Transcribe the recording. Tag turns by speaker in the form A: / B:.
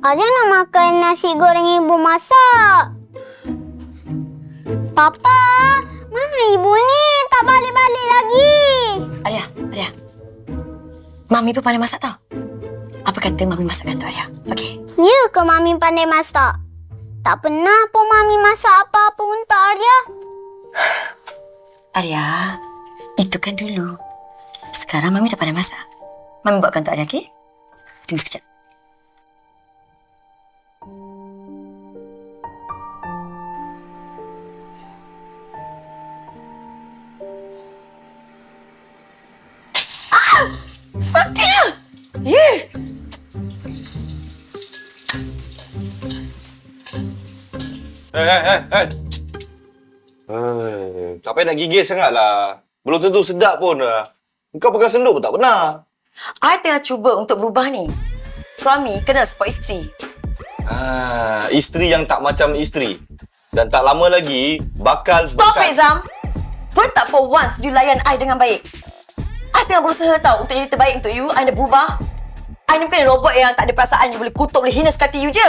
A: Arya nak makan nasi goreng ibu masak. Papa, mana ibu ni? Tak balik-balik lagi.
B: Arya. Mami pun pandai masak tau. Apa kata Mami masakkan tu, Arya? Okey?
A: Ya ke Mami pandai masak? Tak pernah pun Mami masak apa-apa untuk Arya.
B: Arya, itu kan dulu. Sekarang Mami dah pandai masak. Mami buatkan untuk Arya, okey? Tunggu sekejap. Sakitlah! Yes!
C: Tak payah nak gigil sangatlah. Belum tentu sedap pun. Kau pegang senduk pun tak pernah.
B: I tengah cuba untuk berubah ni. Suami kena support isteri.
C: Isteri yang tak macam isteri. Dan tak lama lagi, bakal...
B: Stop it, Zam! Boleh tak for once you layan I dengan baik? I tengah berusaha tau untuk jadi terbaik untuk you. I nak berubah. I ni bukan robot yang tak ada perasaan. You boleh kutuk, boleh hina suka hati you je.